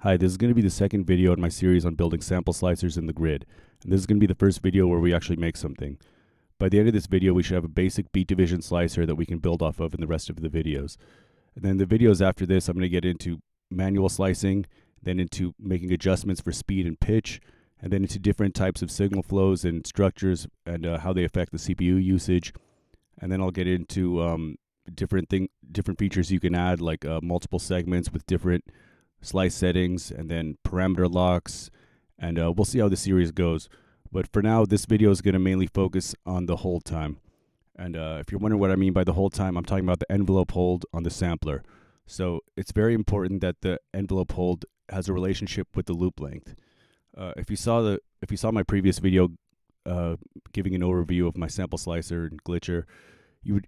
Hi, this is going to be the second video in my series on building sample slicers in the grid. And this is going to be the first video where we actually make something. By the end of this video, we should have a basic beat division slicer that we can build off of in the rest of the videos. And then the videos after this, I'm going to get into manual slicing, then into making adjustments for speed and pitch, and then into different types of signal flows and structures and how they affect the CPU usage. And then I'll get into different features you can add, like multiple segments with different slice settings, and then parameter locks, and we'll see how the series goes. But for now, this video is going to mainly focus on the hold time. And if you're wondering what I mean by the hold time, I'm talking about the envelope hold on the sampler. So it's very important that the envelope hold has a relationship with the loop length. If you saw my previous video giving an overview of my sample slicer and glitcher, you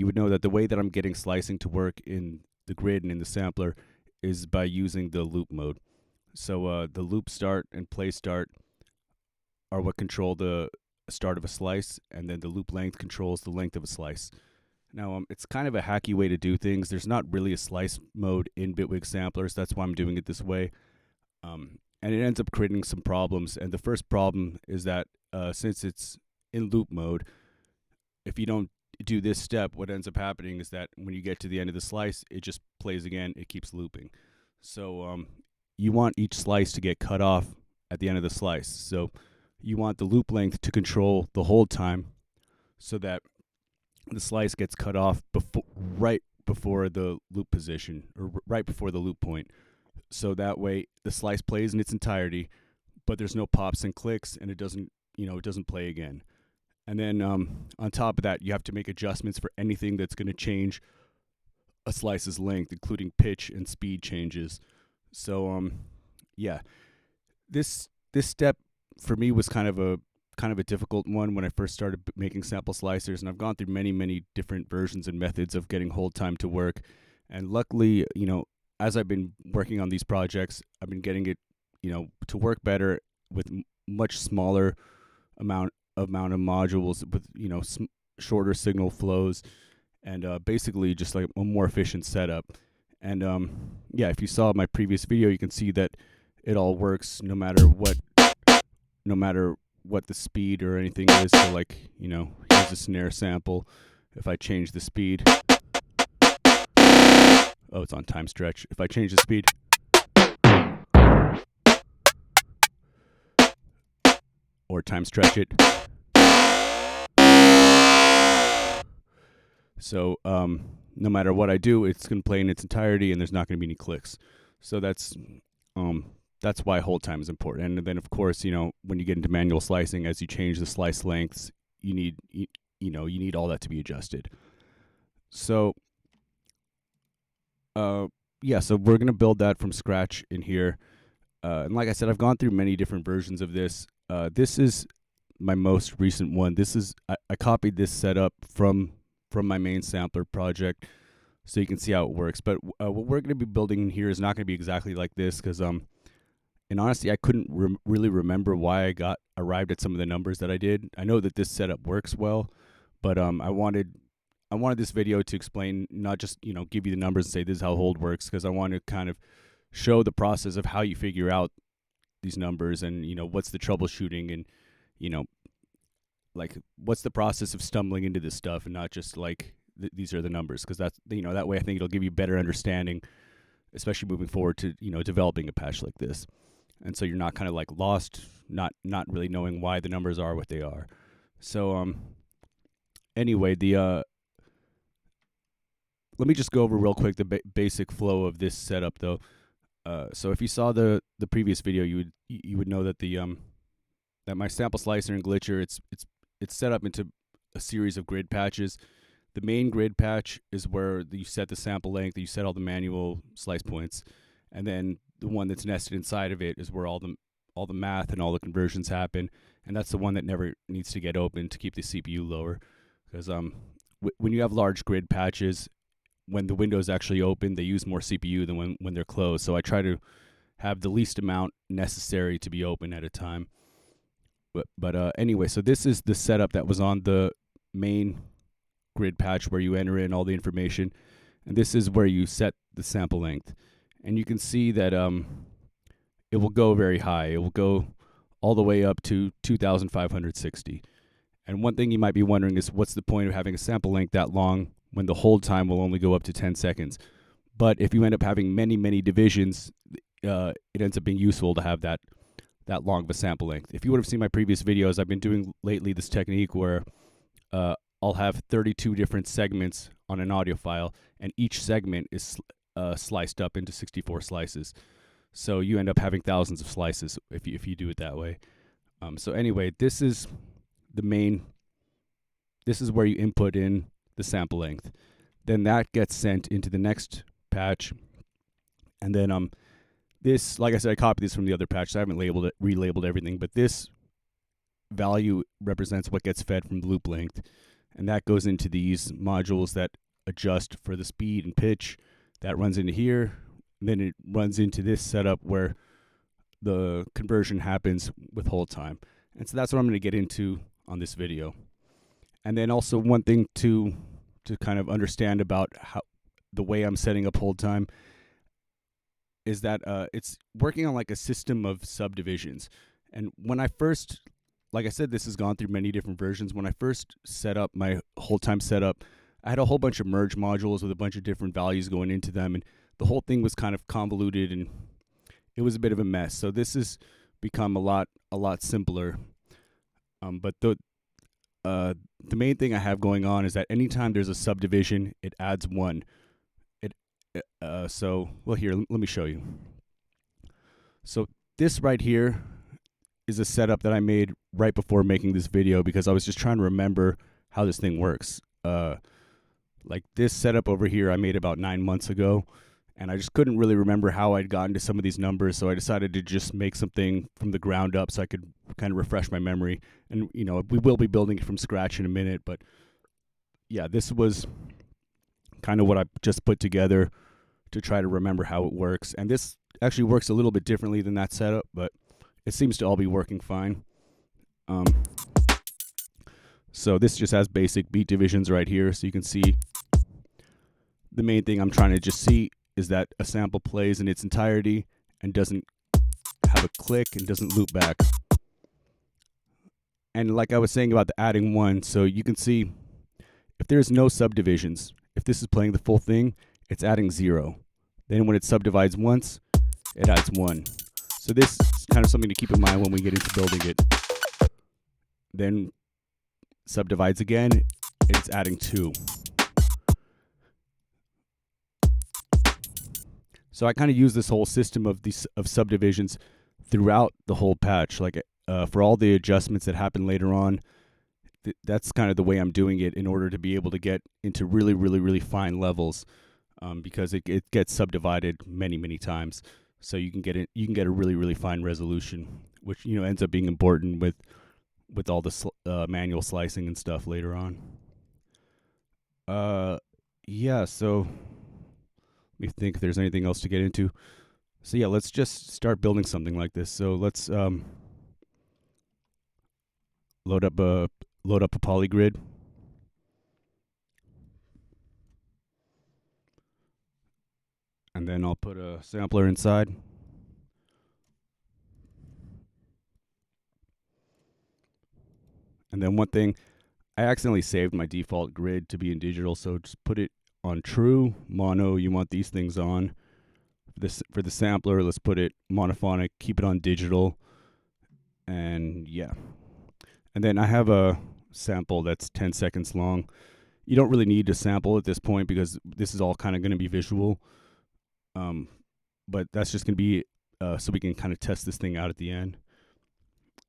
would know that the way that I'm getting slicing to work in the grid and in the sampler is by using the loop mode. So the loop start and play start are what control the start of a slice, and then the loop length controls the length of a slice. Now, it's kind of a hacky way to do things. There's not really a slice mode in Bitwig samplers. That's why I'm doing it this way. And it ends up creating some problems. And the first problem is that since it's in loop mode, if you don't do this step, what ends up happening is that when you get to the end of the slice, it just plays again. It keeps looping. So you want each slice to get cut off at the end of the slice. So you want the loop length to control the hold time so that the slice gets cut off right before the loop position, or right before the loop point. So that way the slice plays in its entirety, but there's no pops and clicks, and it doesn't play again. And then on top of that, you have to make adjustments for anything that's going to change a slice's length, including pitch and speed changes. So yeah, this step for me was kind of a difficult one when I first started making sample slicers, and I've gone through many different versions and methods of getting hold time to work. And luckily, as I've been working on these projects, I've been getting it, to work better with much smaller amount of modules with shorter signal flows, and basically just like a more efficient setup. And yeah, if you saw my previous video, you can see that it all works no matter what the speed or anything is. So like, here's a snare sample. If I change the speed, oh, it's on time stretch. If I change the speed, or time stretch it, so no matter what I do, it's going to play in its entirety, and there's not going to be any clicks. So that's why hold time is important. And then, of course, when you get into manual slicing, as you change the slice lengths, you need all that to be adjusted. So yeah, so we're going to build that from scratch in here. And like I said, I've gone through many different versions of this. This is my most recent one. I copied this setup from my main sampler project, so you can see how it works. But what we're going to be building in here is not going to be exactly like this, because and honestly, I couldn't really remember why I arrived at some of the numbers that I did. I know that this setup works well, but I wanted this video to explain, not just give you the numbers and say this is how hold works, because I want to kind of show the process of how you figure out these numbers, and what's the troubleshooting, and like what's the process of stumbling into this stuff, and not just like these are the numbers, because that's that way I think it'll give you better understanding, especially moving forward to developing a patch like this. And so you're not kind of like lost, not really knowing why the numbers are what they are. So anyway, let me just go over real quick the basic flow of this setup, though. So if you saw the previous video, you would know that that my sample slicer and glitcher, it's set up into a series of grid patches. The main grid patch is where you set the sample length, you set all the manual slice points, and then the one that's nested inside of it is where all the math and all the conversions happen, and that's the one that never needs to get open to keep the CPU lower. Because when you have large grid patches, when the window's actually open, they use more CPU than when they're closed. So I try to have the least amount necessary to be open at a time. But anyway, so this is the setup that was on the main grid patch, where you enter in all the information, and this is where you set the sample length. And you can see that it will go very high. It will go all the way up to 2,560. And one thing you might be wondering is what's the point of having a sample length that long when the hold time will only go up to 10 seconds? But if you end up having many, many divisions, it ends up being useful to have that long of a sample length. If you would have seen my previous videos, I've been doing lately this technique where I'll have 32 different segments on an audio file, and each segment is sliced up into 64 slices. So you end up having thousands of slices if you do it that way. So anyway, this is where you input in the sample length. Then that gets sent into the next patch. And then this, like I said, I copied this from the other patch, so I haven't relabeled everything, but this value represents what gets fed from the loop length. And that goes into these modules that adjust for the speed and pitch. That runs into here. And then it runs into this setup where the conversion happens with hold time. And so that's what I'm going to get into on this video. And then also one thing to kind of understand about how the way I'm setting up hold time is that it's working on like a system of subdivisions. And when I first, like I said, this has gone through many different versions. When I first set up my hold time setup, I had a whole bunch of merge modules with a bunch of different values going into them, and the whole thing was kind of convoluted and it was a bit of a mess. So this has become a lot simpler. But the main thing I have going on is that anytime there's a subdivision, it adds one. Here, let me show you. So this right here is a setup that I made right before making this video because I was just trying to remember how this thing works. Like this setup over here I made about 9 months ago, and I just couldn't really remember how I'd gotten to some of these numbers, so I decided to just make something from the ground up so I could kind of refresh my memory. And, you know, we will be building it from scratch in a minute, but yeah, this was kind of what I just put together to try to remember how it works. And this actually works a little bit differently than that setup, but it seems to all be working fine. So this just has basic beat divisions right here, so you can see the main thing I'm trying to just see is that a sample plays in its entirety and doesn't have a click and doesn't loop back. And like I was saying about the adding one, so you can see if there's no subdivisions, if this is playing the full thing, it's adding 0. Then when it subdivides once, it adds 1. So this is kind of something to keep in mind when we get into building it. Then subdivides again, it's adding 2. So I kind of use this whole system of subdivisions throughout the whole patch. Like for all the adjustments that happen later on, that's kind of the way I'm doing it in order to be able to get into really, really, really fine levels, because it gets subdivided many, many times. So you can get a really, really fine resolution, which, you know, ends up being important with all the manual slicing and stuff later on. Yeah. So let me think if there's anything else to get into. So yeah, let's just start building something like this. So let's load up a polygrid. And then I'll put a sampler inside. And then one thing, I accidentally saved my default grid to be in digital, so just put it on true. Mono, you want these things on. For the sampler, let's put it monophonic, keep it on digital. And yeah. And then I have a sample that's 10 seconds long. You don't really need to sample at this point because this is all kind of going to be visual. But that's just going to be so we can kind of test this thing out at the end.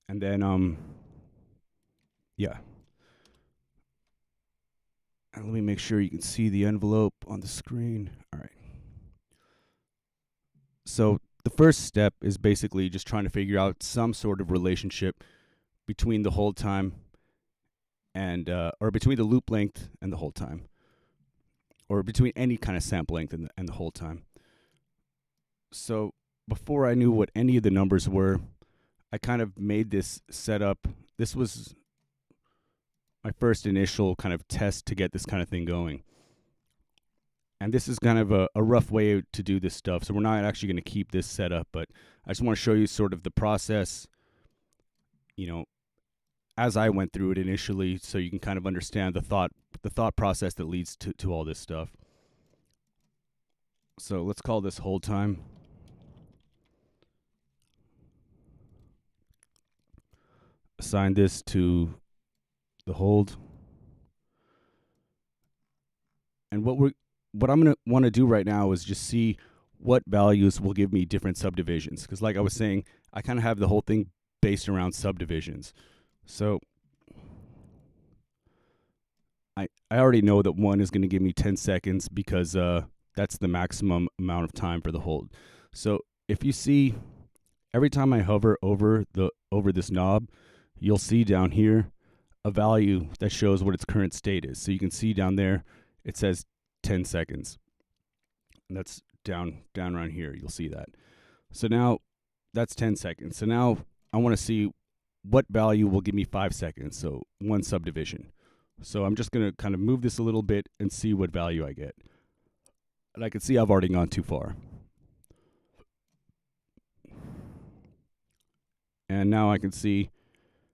And then, yeah. And let me make sure you can see the envelope on the screen. All right. So the first step is basically just trying to figure out some sort of relationship between the hold time and or between the loop length and the hold time, or between any kind of sample length and the hold time. So before I knew what any of the numbers were, I kind of made this setup. This was my first initial kind of test to get this kind of thing going. And this is kind of a rough way to do this stuff. So we're not actually going to keep this set up, but I just want to show you sort of the process, you know, as I went through it initially, so you can kind of understand the thought process that leads to all this stuff. So let's call this hold time. Assign this to the hold. And what I'm going to want to do right now is just see what values will give me different subdivisions. Because like I was saying, I kind of have the whole thing based around subdivisions. So I already know that 1 is going to give me 10 seconds because that's the maximum amount of time for the hold. So if you see, every time I hover over this knob, you'll see down here a value that shows what its current state is. So you can see down there, it says 10 seconds. And that's down around here. You'll see that. So now that's 10 seconds. So now I want to see what value will give me 5 seconds. So 1 subdivision. So I'm just going to kind of move this a little bit and see what value I get. And I can see I've already gone too far. And now I can see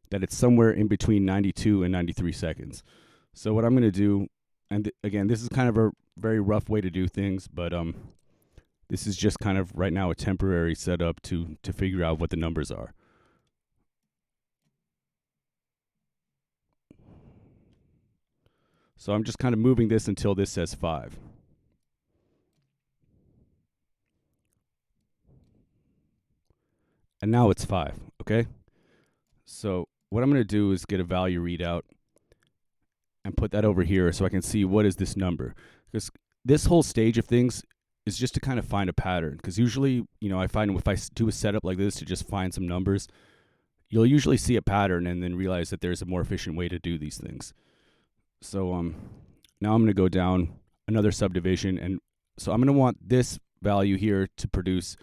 that it's somewhere in between 92 and 93 seconds. So what I'm going to do, and again, this is kind of a very rough way to do things, but this is just kind of right now a temporary setup to figure out what the numbers are. So I'm just kind of moving this until this says 5. And now it's 5, okay? So what I'm going to do is get a value readout and put that over here so I can see what is this number. Because this whole stage of things is just to kind of find a pattern. Because usually, I find if I do a setup like this to just find some numbers, you'll usually see a pattern and then realize that there's a more efficient way to do these things. So now I'm going to go down another subdivision. And so I'm going to want this value here to produce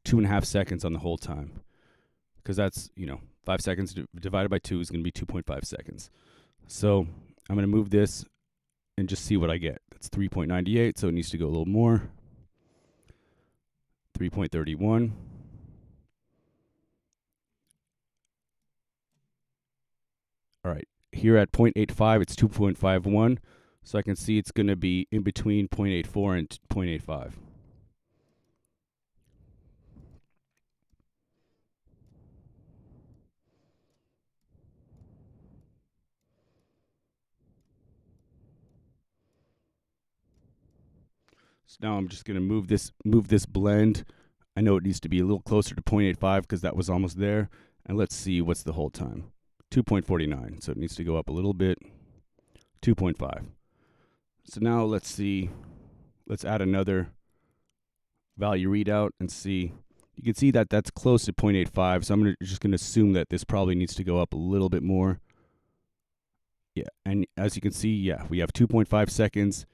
2.5 seconds on the whole time. Because that's, 5 seconds divided by 2 is going to be 2.5 seconds. So I'm going to move this and just see what I get. That's 3.98, so it needs to go a little more. 3.31. All right, here at 0.85, it's 2.51. So I can see it's going to be in between 0.84 and 0.85. So now I'm just going to move this blend. I know it needs to be a little closer to 0.85 because that was almost there. And let's see what's the hold time. 2.49. So it needs to go up a little bit. 2.5. So now let's see. Let's add another value readout and see. You can see that that's close to 0.85. So I'm just going to assume that this probably needs to go up a little bit more. Yeah, and as you can see, yeah, we have 2.5 seconds.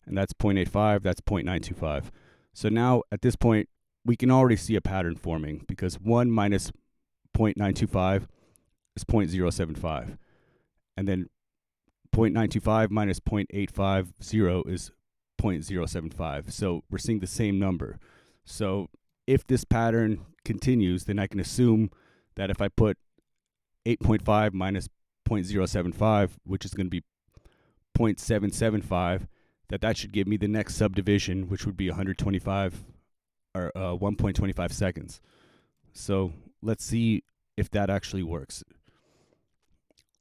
And that's 0.85, that's 0.925. So now, at this point, we can already see a pattern forming because 1 minus 0.925 is 0.075. And then 0.925 minus 0.850 is 0.075. So we're seeing the same number. So if this pattern continues, then I can assume that if I put 8.5 minus 0.075, which is going to be 0.775, that should give me the next subdivision, which would be 125 or 1.25 seconds. So let's see if that actually works.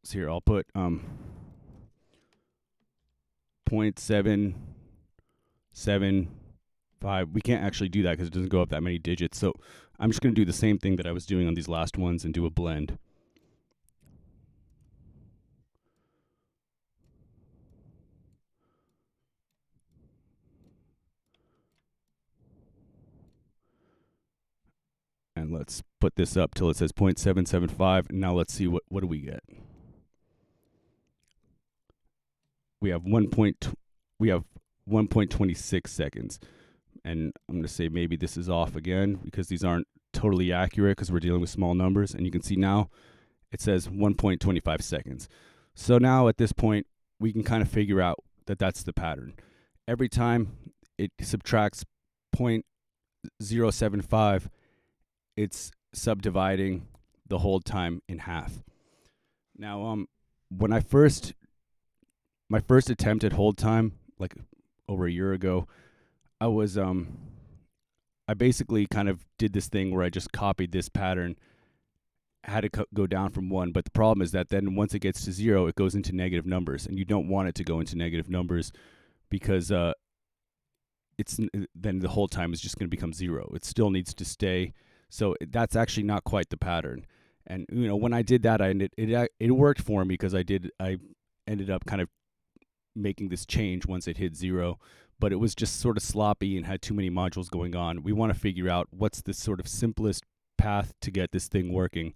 So here I'll put 0.775. We can't actually do that because it doesn't go up that many digits. So I'm just going to do the same thing that I was doing on these last ones and do a blend. And let's put this up till it says 0.775. And now let's see what do we get. We have 1.26 seconds. And I'm going to say maybe this is off again because these aren't totally accurate because we're dealing with small numbers. And you can see now it says 1.25 seconds. So now at this point, we can kind of figure out that that's the pattern. Every time it subtracts 0.075, it's subdividing the hold time in half. Now, when my first attempt at hold time, like over a year ago, I basically kind of did this thing where I just copied this pattern, had it go down from 1, but the problem is that then once it gets to 0, it goes into negative numbers, and you don't want it to go into negative numbers because then the hold time is just going to become 0. It still needs to stay. So that's actually not quite the pattern. And when I did that, it worked for me because I ended up kind of making this change once it hit 0, but it was just sort of sloppy and had too many modules going on. We want to figure out what's the sort of simplest path to get this thing working.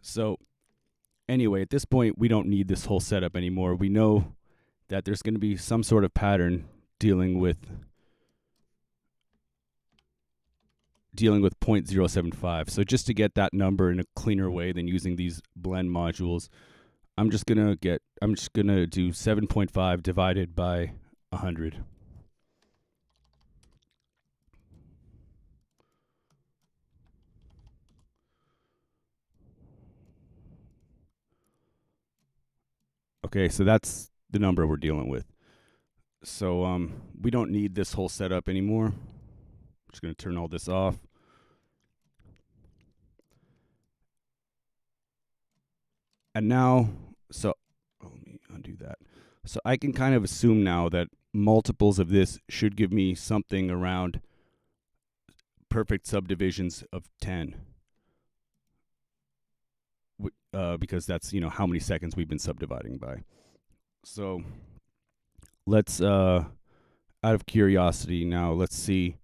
So anyway, at this point, we don't need this whole setup anymore. We know that there's going to be some sort of pattern dealing with 0.075. So just to get that number in a cleaner way than using these blend modules, I'm just gonna do 7.5 divided by 100. Okay, so that's the number we're dealing with. So we don't need this whole setup anymore. I'm just gonna turn all this off. And now, let me undo that. So I can kind of assume now that multiples of this should give me something around perfect subdivisions of 10. Because that's, how many seconds we've been subdividing by. So let's, out of curiosity now, let's see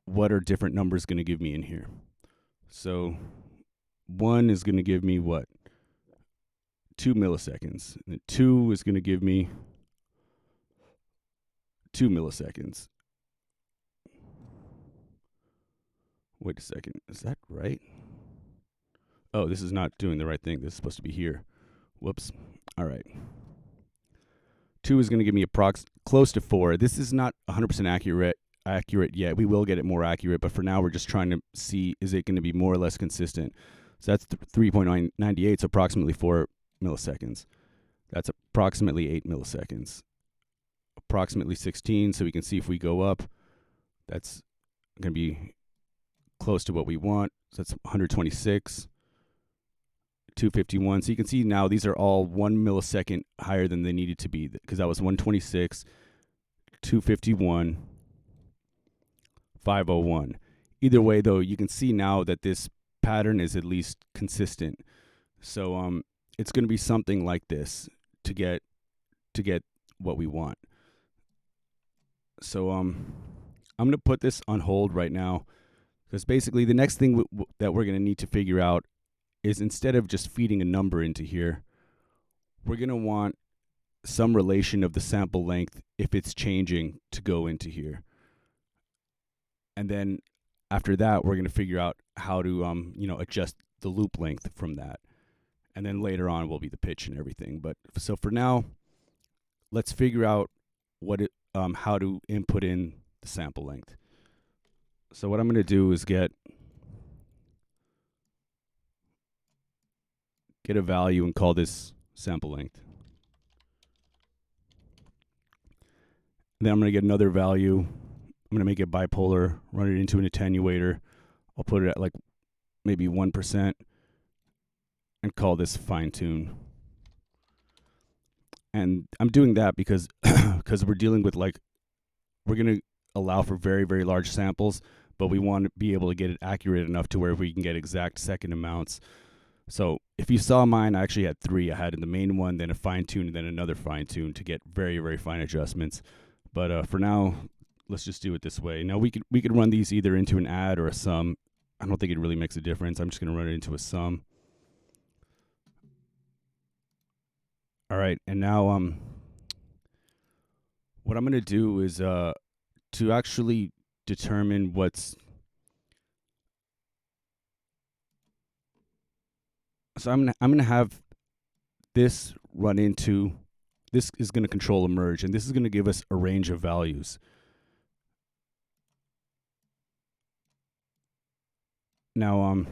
what are different numbers going to give me in here. So 1 is going to give me what? 2 milliseconds. And 2 is going to give me 2 milliseconds. Wait a second. Is that right? Oh, this is not doing the right thing. This is supposed to be here. Whoops. All right. 2 is going to give me close to 4. This is not 100% accurate yet. We will get it more accurate, but for now we're just trying to see, is it going to be more or less consistent? So that's 3.98, so approximately 4 milliseconds. That's approximately 8 milliseconds. Approximately 16, so we can see if we go up, that's going to be close to what we want. So that's 126. 251. So you can see now these are all 1 millisecond higher than they needed to be, because that was 126, 251, 501. Either way, though, you can see now that this pattern is at least consistent. So it's going to be something like this to get what we want. So I'm going to put this on hold right now, because basically the next thing that we're going to need to figure out is, instead of just feeding a number into here, we're going to want some relation of the sample length, if it's changing, to go into here. And then after that, we're going to figure out how to adjust the loop length from that. And then later on will be the pitch and everything. But so for now, let's figure out how to input in the sample length. So what I'm going to do is get a value and call this sample length. Then I'm going to get another value. I'm going to make it bipolar, run it into an attenuator. I'll put it at like maybe 1% and call this fine tune. And I'm doing that because we're dealing with, we're going to allow for very, very large samples, but we want to be able to get it accurate enough to where we can get exact second amounts. So if you saw mine, I actually had 3. I had the main one, then a fine tune, and then another fine tune to get very, very fine adjustments. But for now, let's just do it this way. Now we could run these either into an add or a sum. I don't think it really makes a difference. I'm just going to run it into a sum. All right, and now what I'm going to do is to actually determine what's. So I'm gonna have this run into. This is going to control a merge, and this is going to give us a range of values. Now,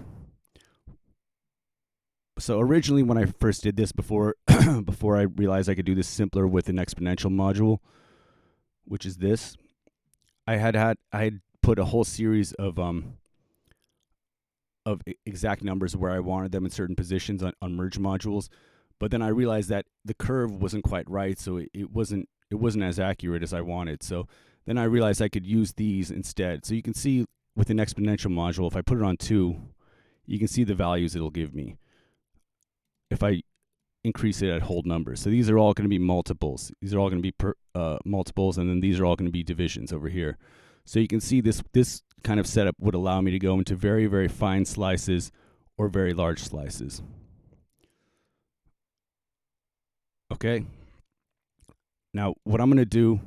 so originally when I first did this before before I realized I could do this simpler with an exponential module, which is this, I had put a whole series of exact numbers where I wanted them in certain positions on merge modules, but then I realized that the curve wasn't quite right, so it wasn't as accurate as I wanted. So then I realized I could use these instead. So you can see with an exponential module, if I put it on 2, you can see the values it'll give me if I increase it at whole numbers. So these are all going to be multiples. These are all going to be multiples, and then these are all going to be divisions over here. So you can see this kind of setup would allow me to go into very, very fine slices or very large slices. Okay. Now, what I'm going to do,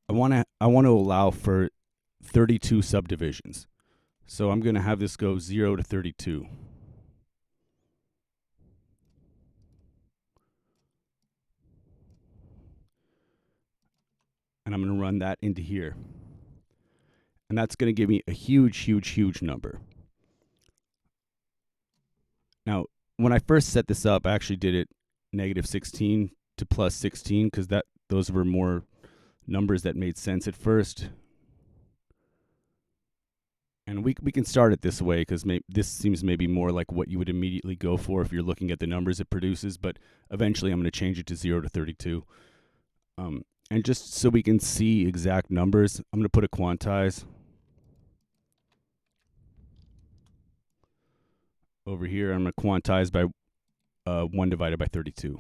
I want to allow for 32 subdivisions. So I'm going to have this go 0 to 32. And I'm going to run that into here. And that's going to give me a huge, huge, huge number. Now, when I first set this up, I actually did it -16 to +16 because those were more numbers that made sense at first. And we can start it this way because this seems maybe more like what you would immediately go for if you're looking at the numbers it produces, but eventually I'm going to change it to 0 to 32. And just so we can see exact numbers, I'm going to put a quantize over here. I'm going to quantize by 1 divided by 32.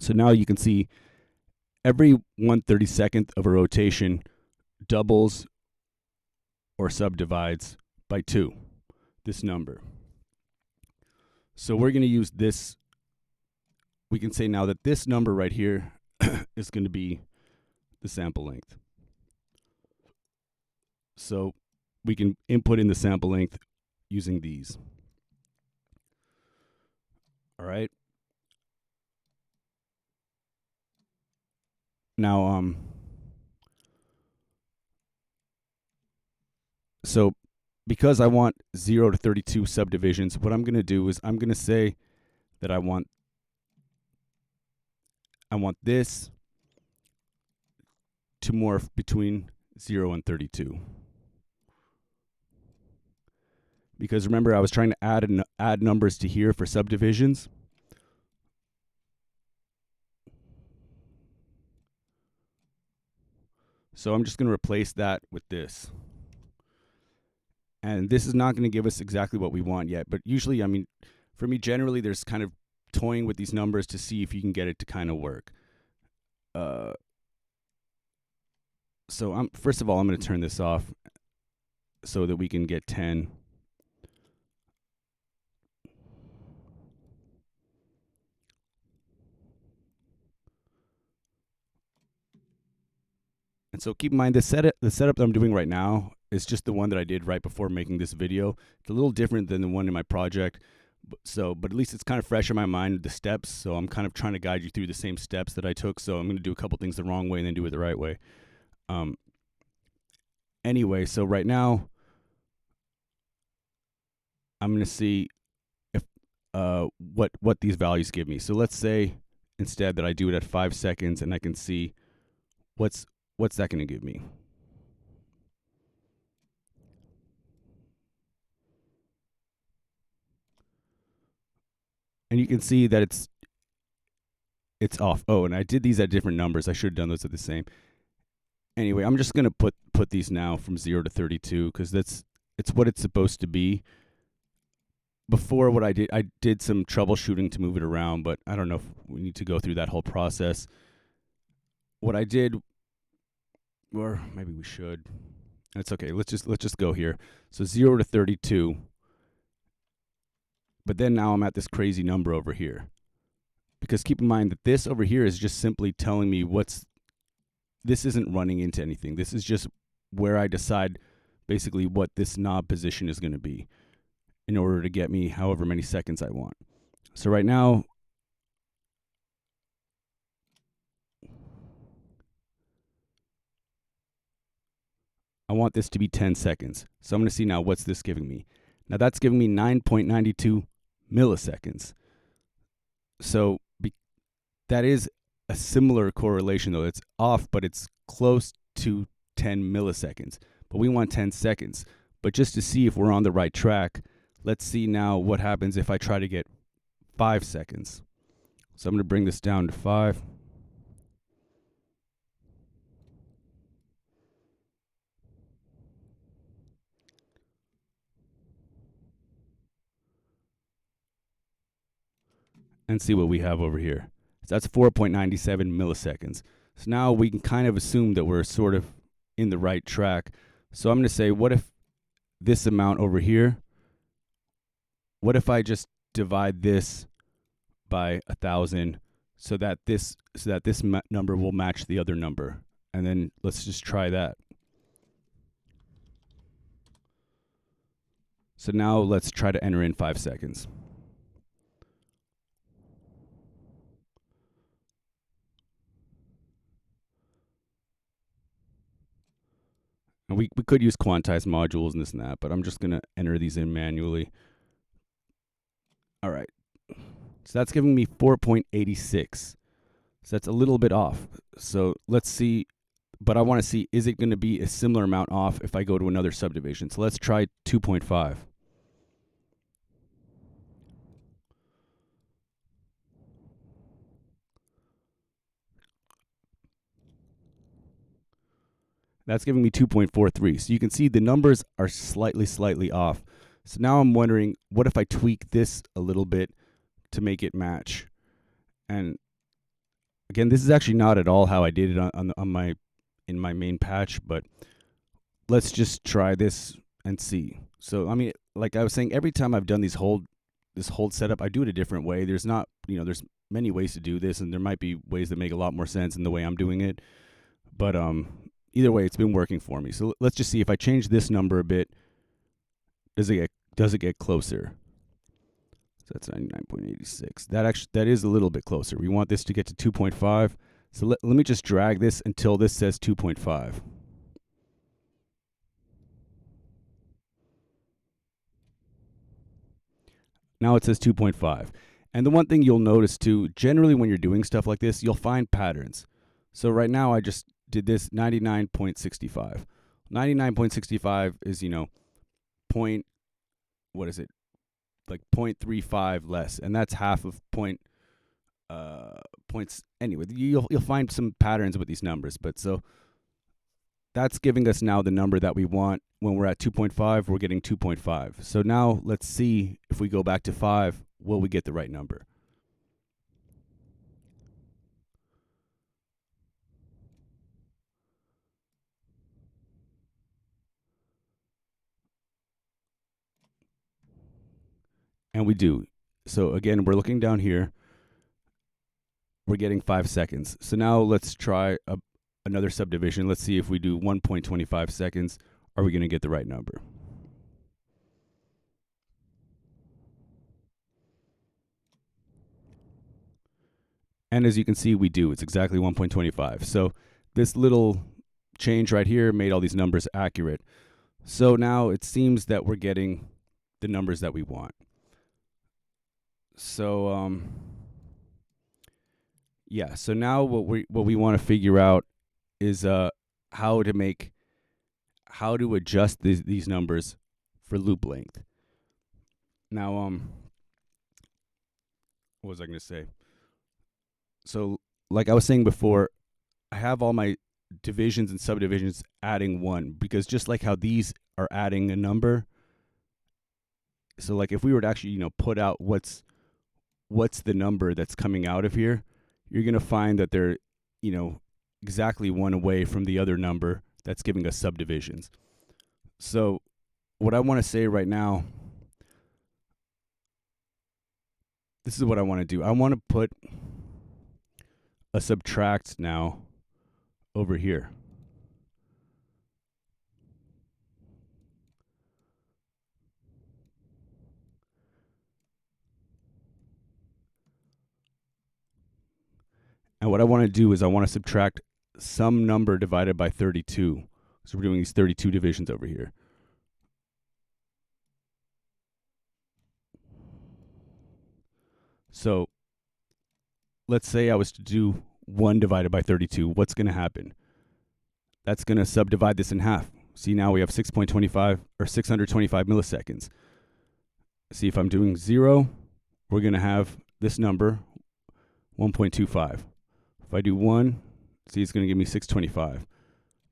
So now you can see every 1/32 of a rotation doubles or subdivides by 2, this number. So we're going to use this. We can say now that this number right here is going to be the sample length. So we can input in the sample length using these. All right. Now, so because I want 0 to 32 subdivisions, what I'm going to do is I'm going to say that I want this to morph between 0 and 32. Because remember, I was trying to add numbers to here for subdivisions. So I'm just going to replace that with this. And this is not going to give us exactly what we want yet. But usually, I mean, for me, generally, there's kind of toying with these numbers to see if you can get it to kind of work. So first of all, I'm going to turn this off so that we can get 10. And so keep in mind, the setup that I'm doing right now is just the one that I did right before making this video. It's a little different than the one in my project. But at least it's kind of fresh in my mind, the steps. So I'm kind of trying to guide you through the same steps that I took. So I'm going to do a couple things the wrong way and then do it the right way. Anyway, so right now, I'm going to see if what these values give me. So let's say instead that I do it at 5 seconds, and I can see what's that going to give me. And you can see that it's off. Oh, and I did these at different numbers. I should have done those at the same. Anyway, I'm just going to put these now from 0 to 32 because it's what it's supposed to be. Before, what I did some troubleshooting to move it around, but I don't know if we need to go through that whole process. What I did, or maybe we should. That's okay. Let's just go here. So 0 to 32. But then now I'm at this crazy number over here. Because keep in mind that this over here is just simply telling me this isn't running into anything. This is just where I decide basically what this knob position is going to be in order to get me however many seconds I want. So right now, I want this to be 10 seconds. So I'm going to see now what's this giving me. Now that's giving me 9.92 milliseconds. So that is a similar correlation, though. It's off, but it's close to 10 milliseconds. But we want 10 seconds. But just to see if we're on the right track, let's see now what happens if I try to get 5 seconds. So I'm going to bring this down to 5. And see what we have over here. So that's 4.97 milliseconds. So now we can kind of assume that we're sort of in the right track. So I'm going to say, what if this amount over here, what if I just divide this by 1,000 so that this number will match the other number? And then let's just try that. So now let's try to enter in 5 seconds. And we could use quantized modules and this and that, but I'm just going to enter these in manually. All right. So that's giving me 4.86. So that's a little bit off. So let's see, but I want to see, is it going to be a similar amount off if I go to another subdivision? So let's try 2.5. That's giving me 2.43. So you can see the numbers are slightly off. So now I'm wondering, what if I tweak this a little bit to make it match? And again, this is actually not at all how I did it in my main patch, but let's just try this and see. So I mean, like I was saying, every time I've done this hold setup, I do it a different way. There's not, there's many ways to do this, and there might be ways that make a lot more sense in the way I'm doing it. But either way, it's been working for me. So let's just see if I change this number a bit, does it get closer? So that's 99.86. That is a little bit closer. We want this to get to 2.5. So let me just drag this until this says 2.5. Now it says 2.5. And the one thing you'll notice too, generally when you're doing stuff like this, you'll find patterns. So right now I just did this 99.65. 99.65 is, point, what is it? Like 0.35 less. And that's half of points. Anyway, you'll find some patterns with these numbers. But so that's giving us now the number that we want. When we're at 2.5, we're getting 2.5. So now let's see if we go back to 5, will we get the right number? And we do. So again, we're looking down here. We're getting 5 seconds. So now let's try another subdivision. Let's see if we do 1.25 seconds. Are we going to get the right number? And as you can see, we do. It's exactly 1.25. So this little change right here made all these numbers accurate. So now it seems that we're getting the numbers that we want. So yeah. So now what we want to figure out is how to adjust these numbers for loop length. Now what was I going to say? So like I was saying before, I have all my divisions and subdivisions adding 1, because just like how these are adding a number, so like if we were to actually put out what's the number that's coming out of here, you're going to find that they're exactly 1 away from the other number that's giving us subdivisions. So what I want to say right now, this is what I want to do. I want to put a subtract now over here. Now what I want to do is I want to subtract some number divided by 32. So we're doing these 32 divisions over here. So let's say I was to do 1 divided by 32. What's going to happen? That's going to subdivide this in half. See, now we have 6.25 or 625 milliseconds. See, if I'm doing 0, we're going to have this number, 1.25. If I do 1, see, it's going to give me 625.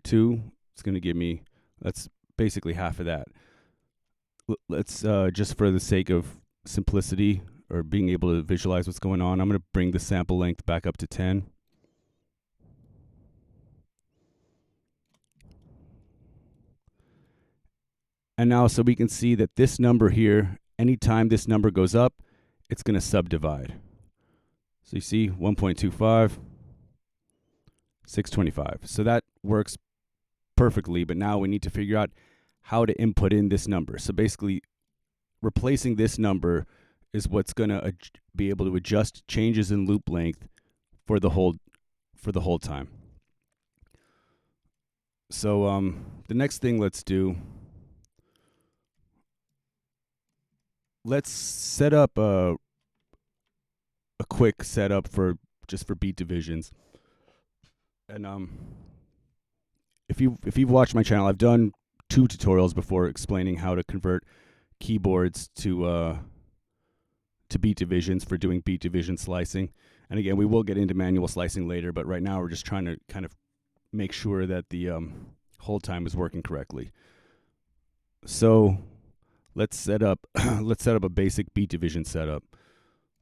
2, it's going to give me, that's basically half of that. Let's, just for the sake of simplicity or being able to visualize what's going on, I'm going to bring the sample length back up to 10. And now, so we can see that this number here, anytime this number goes up, it's going to subdivide. So you see 1.25, 625. So that works perfectly, but now we need to figure out how to input in this number. So basically, replacing this number is what's going to be able to adjust changes in loop length for the whole time. So the next thing let's do, let's set up a quick setup for beat divisions. And if you've watched my channel, I've done 2 tutorials before explaining how to convert keyboards to beat divisions for doing beat division slicing. And again, we will get into manual slicing later, but right now we're just trying to kind of make sure that the hold time is working correctly. So let's set up a basic beat division setup.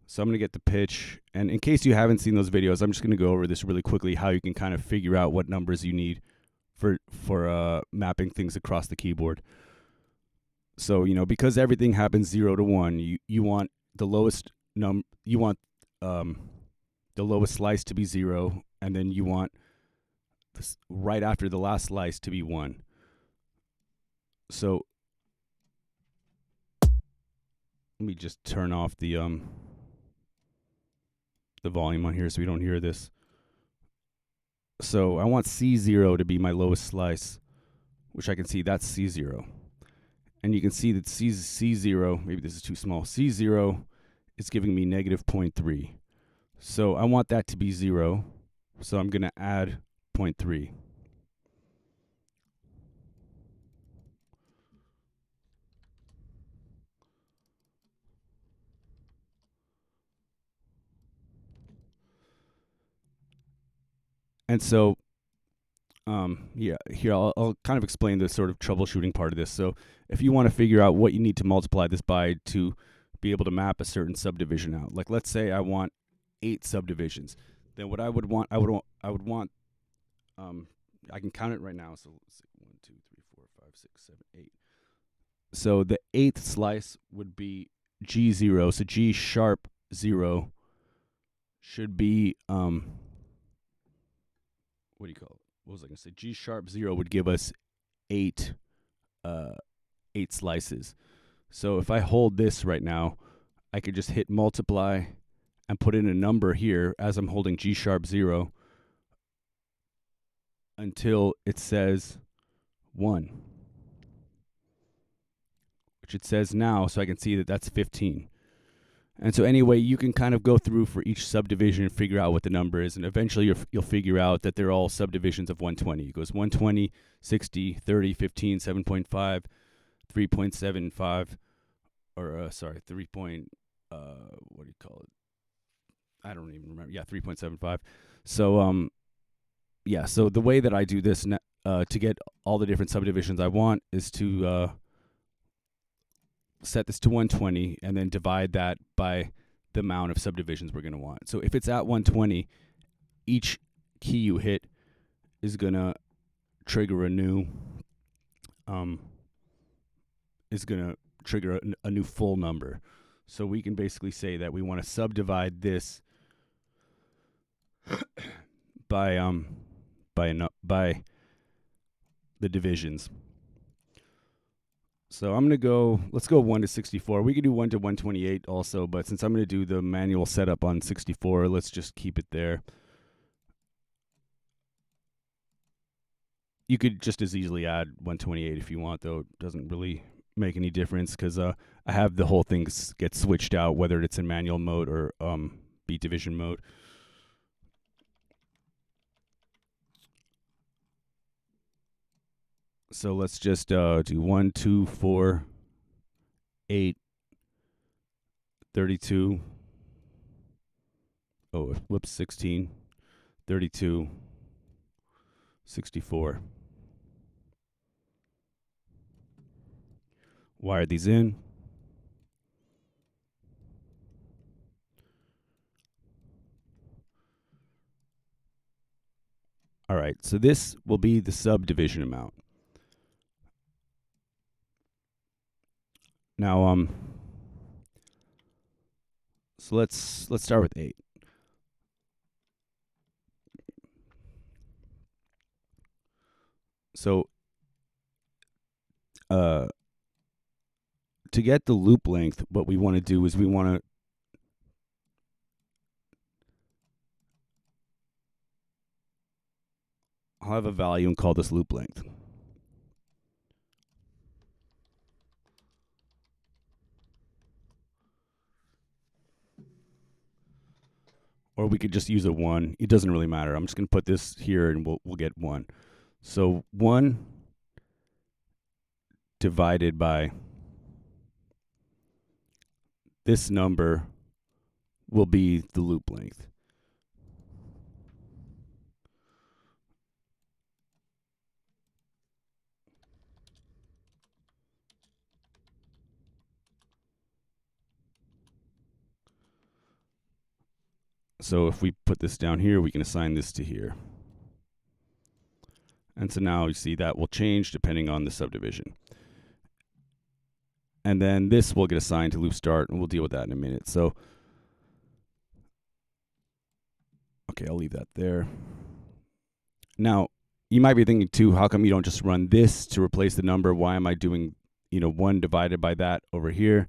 So I'm going to get the pitch, and in case you haven't seen those videos, I'm just going to go over this really quickly, how you can kind of figure out what numbers you need for mapping things across the keyboard. So, you know, because everything happens 0 to 1, you want the lowest the lowest slice to be 0, and then you want this right after the last slice to be 1. So let me just turn off the volume on here so we don't hear this. So I want C0 to be my lowest slice, which I can see that's C0. And you can see that C0, maybe this is too small, C0 is giving me negative 0.3. So I want that to be 0, so I'm going to add 0.3. And so, here I'll kind of explain the sort of troubleshooting part of this. So if you want to figure out what you need to multiply this by to be able to map a certain subdivision out, like let's say I want 8 subdivisions, then what I would want, I can count it right now. So let's see, 1, 2, 3, 4, 5, 6, 7, 8. So the 8th slice would be G0. So G sharp 0 should be, what do you call it? What was I going to say? G sharp 0 would give us 8 slices. So if I hold this right now, I could just hit multiply and put in a number here as I'm holding G sharp 0 until it says 1, which it says now, so I can see that that's 15. And so anyway, you can kind of go through for each subdivision and figure out what the number is, and eventually you'll figure out that they're all subdivisions of 120. It goes 120, 60, 30, 15, 7.5, 3.75, or 3 point, what do you call it? I don't even remember. Yeah, 3.75. So yeah, so the way that I do this to get all the different subdivisions I want is to set this to 120 and then divide that by the amount of subdivisions we're going to want. So if it's at 120, each key you hit is going to trigger a new a new full number. So we can basically say that we want to subdivide this by the divisions. So I'm going to go, let's go 1 to 64. We could do 1 to 128 also, but since I'm going to do the manual setup on 64, let's just keep it there. You could just as easily add 128 if you want, though. It doesn't really make any difference because I have the whole thing get switched out, whether it's in manual mode or beat division mode. So let's just do 1, 2, 4, 8, 32. Oh, whoops, 16, 32, 64. Wire these in. All right, so this will be the subdivision amount. Now, so let's start with 8. So, to get the loop length, what we want to do is we want to I'll have a value and call this loop length. Or we could just use a 1. It doesn't really matter. I'm just going to put this here and we'll get 1. So 1 divided by this number will be the loop length. So if we put this down here, we can assign this to here. And so now you see that will change depending on the subdivision. And then this will get assigned to loop start, and we'll deal with that in a minute. So, okay, I'll leave that there. Now, you might be thinking too, how come you don't just run this to replace the number? Why am I doing, 1 divided by that over here?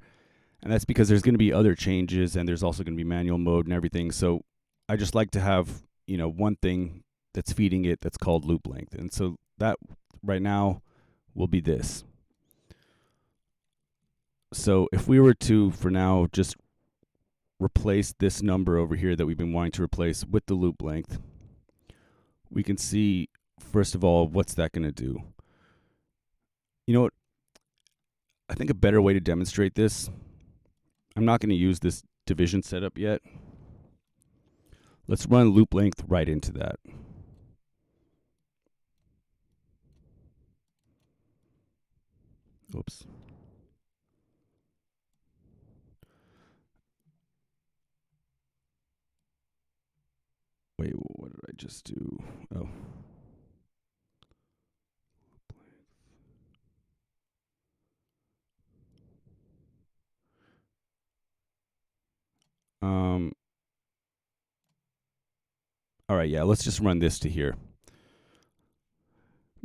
And that's because there's going to be other changes, and there's also going to be manual mode and everything. So I just like to have, one thing that's feeding it that's called loop length. And so that right now will be this. So if we were to, for now, just replace this number over here that we've been wanting to replace with the loop length, we can see, first of all, what's that going to do? You know what? I think a better way to demonstrate this, I'm not going to use this division setup yet. Let's run loop length right into that. Oops. Wait, what did I just do? Oh. All right, yeah, let's just run this to here.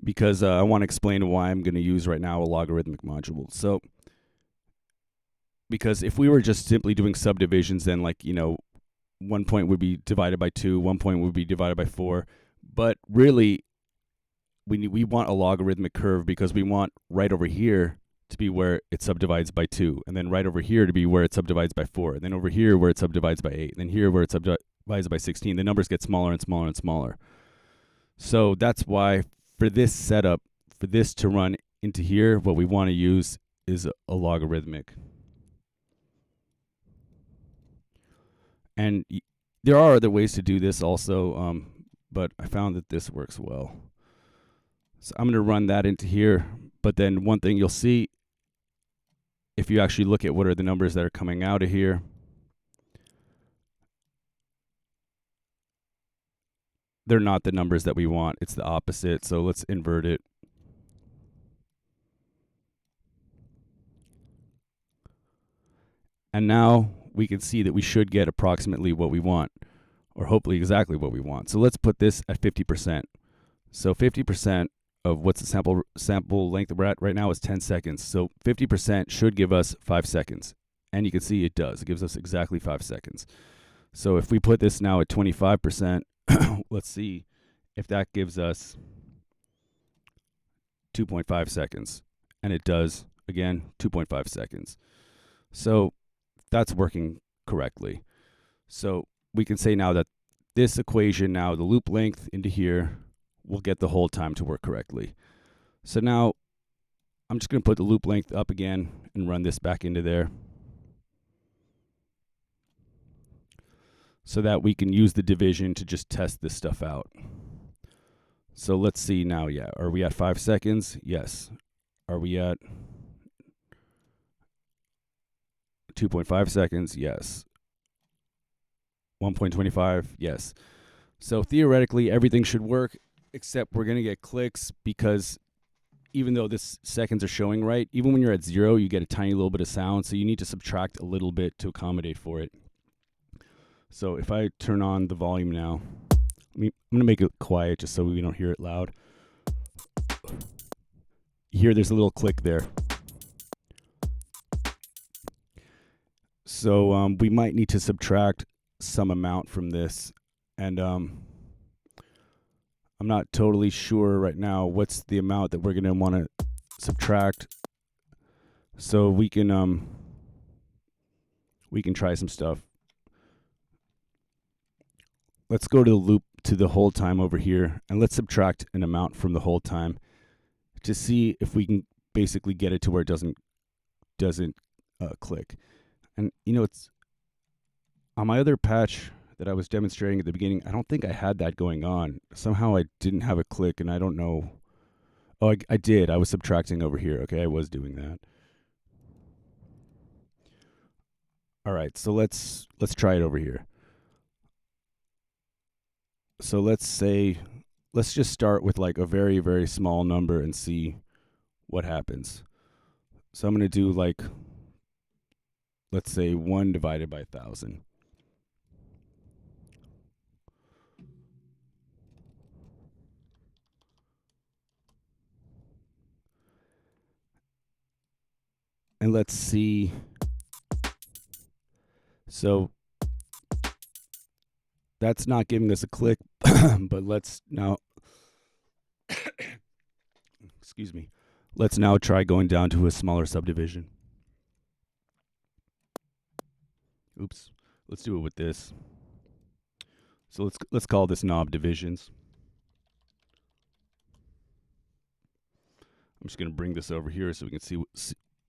Because I want to explain why I'm going to use right now a logarithmic module. So, because if we were just simply doing subdivisions, then 1 point would be divided by 2, 1 point would be divided by 4. But really, we want a logarithmic curve because we want right over here to be where it subdivides by 2, and then right over here to be where it subdivides by 4, and then over here where it subdivides by 8, and then here where it subdivides by 16. The numbers get smaller and smaller and smaller. So that's why for this setup, for this to run into here, what we want to use is a logarithmic. And there are other ways to do this also, but I found that this works well. So I'm going to run that into here. But then one thing you'll see, if you actually look at what are the numbers that are coming out of here, they're not the numbers that we want. It's the opposite. So let's invert it. And now we can see that we should get approximately what we want, or hopefully exactly what we want. So let's put this at 50%. So 50% of what's the sample length we're at right now is 10 seconds. So 50% should give us 5 seconds. And you can see it does. It gives us exactly 5 seconds. So if we put this now at 25%, let's see if that gives us 2.5 seconds. And it does, again, 2.5 seconds. So that's working correctly. So we can say now that this equation now, the loop length into here, will get the hold time to work correctly. So now I'm just going to put the loop length up again and run this back into there so that we can use the division to just test this stuff out. So let's see now, yeah, are we at 5 seconds? Yes. Are we at 2.5 seconds? Yes. 1.25? Yes. So theoretically, everything should work, except we're going to get clicks because even though this seconds are showing right, even when you're at 0, you get a tiny little bit of sound, so you need to subtract a little bit to accommodate for it. So if I turn on the volume now, I'm going to make it quiet just so we don't hear it loud. You hear there's a little click there. So we might need to subtract some amount from this, and I'm not totally sure right now what's the amount that we're going to want to subtract. So we can try some stuff. Let's go to the loop to the hold time over here, and let's subtract an amount from the hold time to see if we can basically get it to where it doesn't click. And you know, it's on my other patch that I was demonstrating at the beginning, I don't think I had that going on. Somehow I didn't have a click, and I don't know. Oh, I did. I was subtracting over here. Okay, I was doing that. All right, so let's try it over here. So let's just start with like a very, very small number and see what happens. So I'm going to do like, let's say 1 divided by 1,000. And let's see. So that's not giving us a click, but let's now, excuse me, let's now try going down to a smaller subdivision. Oops, let's do it with this. So let's call this knob divisions. I'm just going to bring this over here so we can see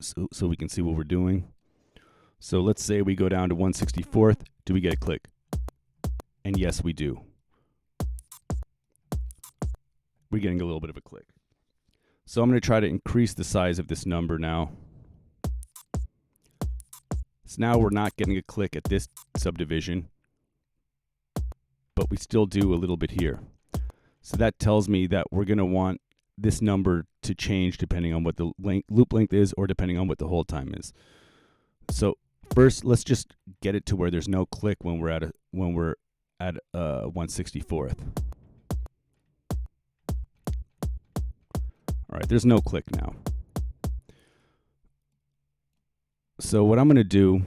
so we can see what we're doing. So let's say we go down to 1/64th. Do we get a click? And yes, we do. We're getting a little bit of a click. So I'm going to try to increase the size of this number now. So now we're not getting a click at this subdivision, but we still do a little bit here. So that tells me that we're going to want this number to change depending on what the loop length is or depending on what the hold time is. So first, let's just get it to where there's no click when we're at 1/64th. All right, there's no click now. So what I'm going to do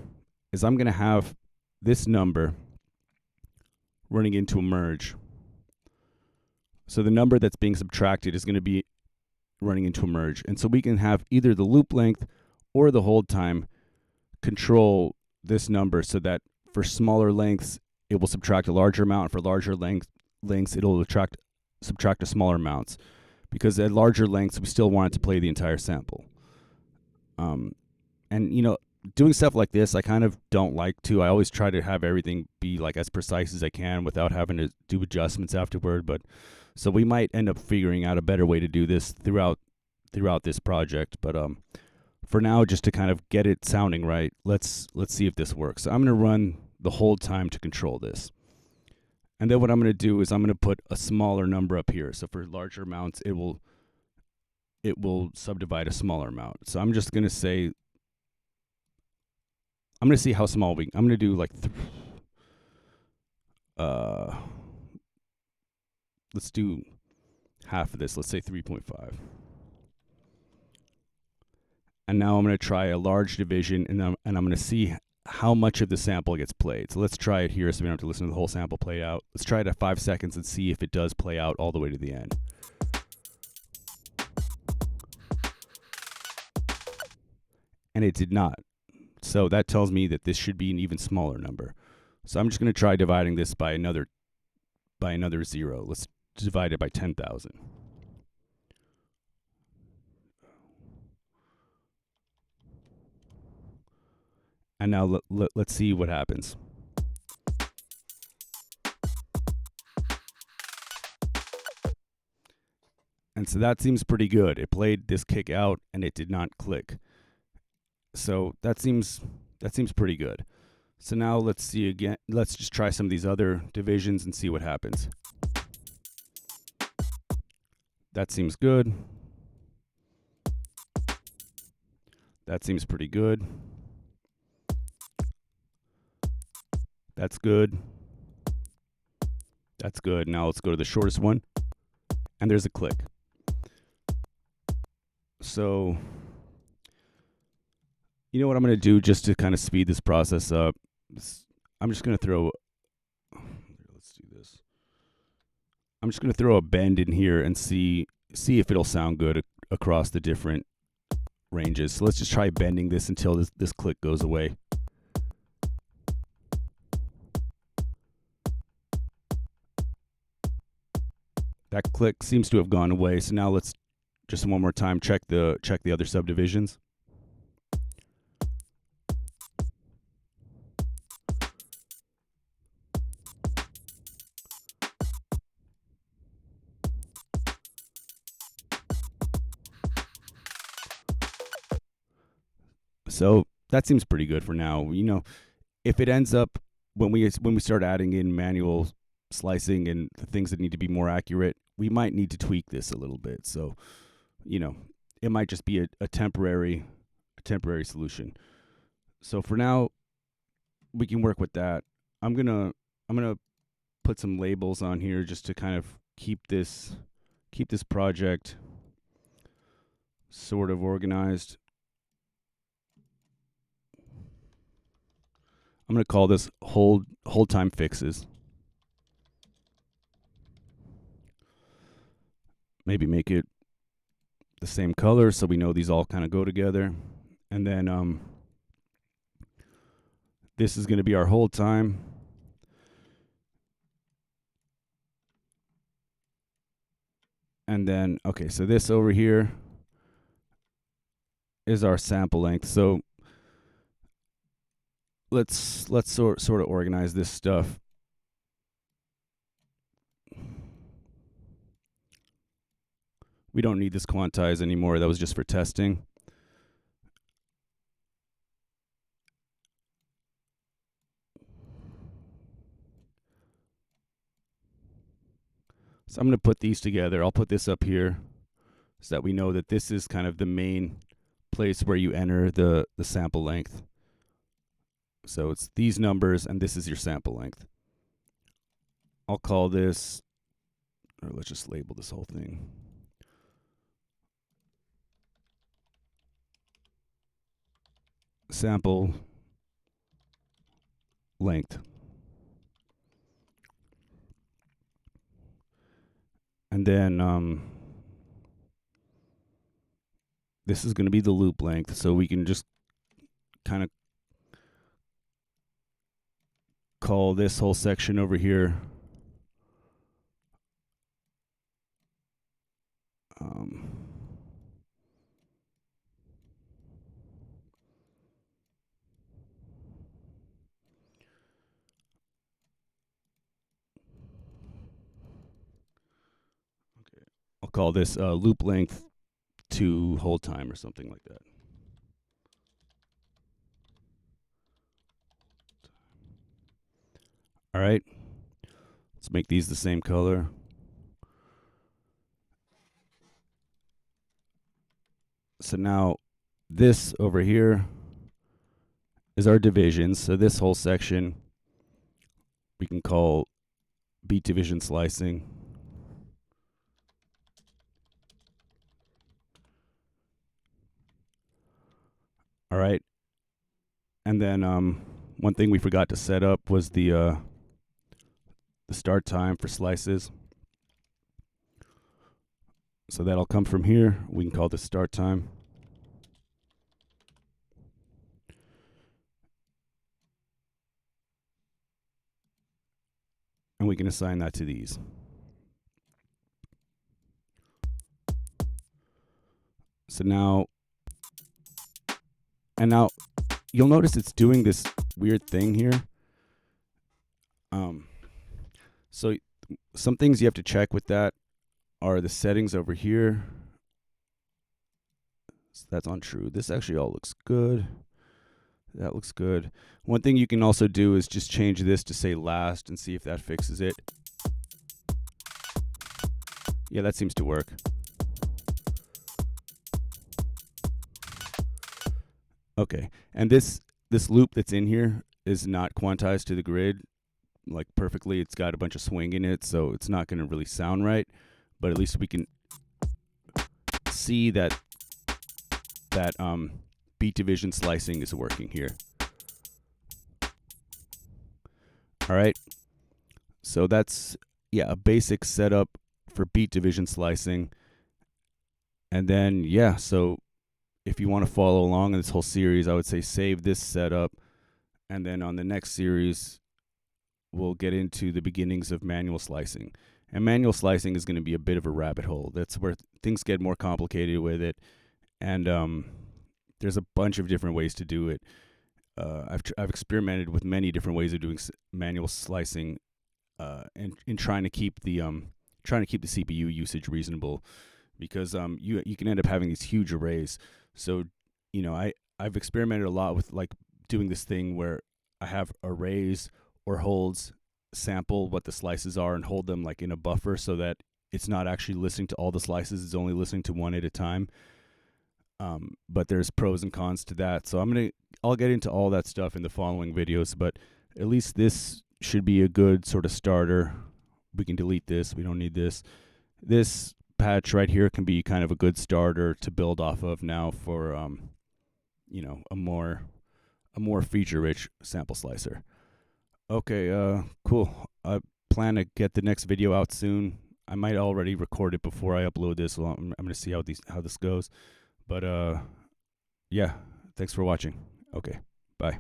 is I'm going to have this number running into a merge. So the number that's being subtracted is going to be running into a merge. And so we can have either the loop length or the hold time control this number so that for smaller lengths, it will subtract a larger amount. And for larger lengths, it'll subtract a smaller amounts. Because at larger lengths, we still want it to play the entire sample. And, you know, doing stuff like this, I kind of don't like to. I always try to have everything be like as precise as I can without having to do adjustments afterward. But so we might end up figuring out a better way to do this throughout this project. But for now, just to kind of get it sounding right, let's see if this works. So I'm going to run the hold time to control this. And then what I'm going to do is I'm going to put a smaller number up here. So for larger amounts, it will subdivide a smaller amount. So I'm just going to say, I'm going to see how small I'm going to do like, let's do half of this. Let's say 3.5. And now I'm going to try a large division, and I'm going to see how much of the sample gets played. So let's try it here so we don't have to listen to the whole sample play out. Let's try it at 5 seconds and see if it does play out all the way to the end. and it did not. So that tells me that this should be an even smaller number. So I'm just going to try dividing this by another 0. Let's divide it by 10,000. And now let's see what happens. And so that seems pretty good. It played this kick out and it did not click. So that seems pretty good. So now let's see again. Let's just try some of these other divisions and see what happens. That seems good. That seems pretty good. That's good. That's good. Now let's go to the shortest one. And there's a click. So, you know what I'm going to do just to kind of speed this process up? I'm just going to throw, let's do this. I'm just going to throw a bend in here and see if it'll sound good across the different ranges. So let's just try bending this until this click goes away. That click seems to have gone away. So now let's just one more time check the other subdivisions. So that seems pretty good for now. You know, if it ends up when we start adding in manual slicing and the things that need to be more accurate, we might need to tweak this a little bit. So, you know, it might just be a temporary solution. So for now, we can work with that. I'm gonna put some labels on here just to kind of keep this project sort of organized. I'm going to call this hold time fixes. Maybe make it the same color so we know these all kind of go together. And then this is going to be our hold time. And then, okay, so this over here is our sample length. So let's sort of organize this stuff. We don't need this quantize anymore. That was just for testing. So I'm going to put these together. I'll put this up here so that we know that this is kind of the main place where you enter the sample length. So it's these numbers, and this is your sample length. I'll call this, or let's just label this whole thing. Sample length. And then this is going to be the loop length, so we can just kind of call this whole section over here I'll call this loop length to hold time or something like that. All right, let's make these the same color. So now this over here is our divisions. So this whole section we can call beat division slicing. All right. And then one thing we forgot to set up was the start time for slices. So that'll come from here. We can call this start time. and we can assign that to these. So now you'll notice it's doing this weird thing here. So some things you have to check with that are the settings over here. So that's on true. This actually all looks good. That looks good. One thing you can also do is just change this to say last and see if that fixes it. Yeah, that seems to work. Okay, and this loop that's in here is not quantized to the grid like perfectly. It's got a bunch of swing in it, so it's not going to really sound right. But at least we can see that beat division slicing is working here. All right, so that's a basic setup for beat division slicing. And then so if you want to follow along in this whole series, I would say save this setup, and then on the next series we'll get into the beginnings of manual slicing. And manual slicing is going to be a bit of a rabbit hole. That's where things get more complicated with it, and there's a bunch of different ways to do it. I've experimented with many different ways of doing manual slicing, and in trying to keep the CPU usage reasonable, because you can end up having these huge arrays. So I've experimented a lot with like doing this thing where I have arrays or holds sample what the slices are and hold them like in a buffer so that it's not actually listening to all the slices, it's only listening to one at a time. But there's pros and cons to that, so I'll get into all that stuff in the following videos, but at least this should be a good sort of starter. We can delete this, we don't need this. This patch right here can be kind of a good starter to build off of now for a more feature-rich sample slicer. Okay, cool. I plan to get the next video out soon. I might already record it before I upload this. So I'm going to see how this goes. But yeah, thanks for watching. Okay, bye.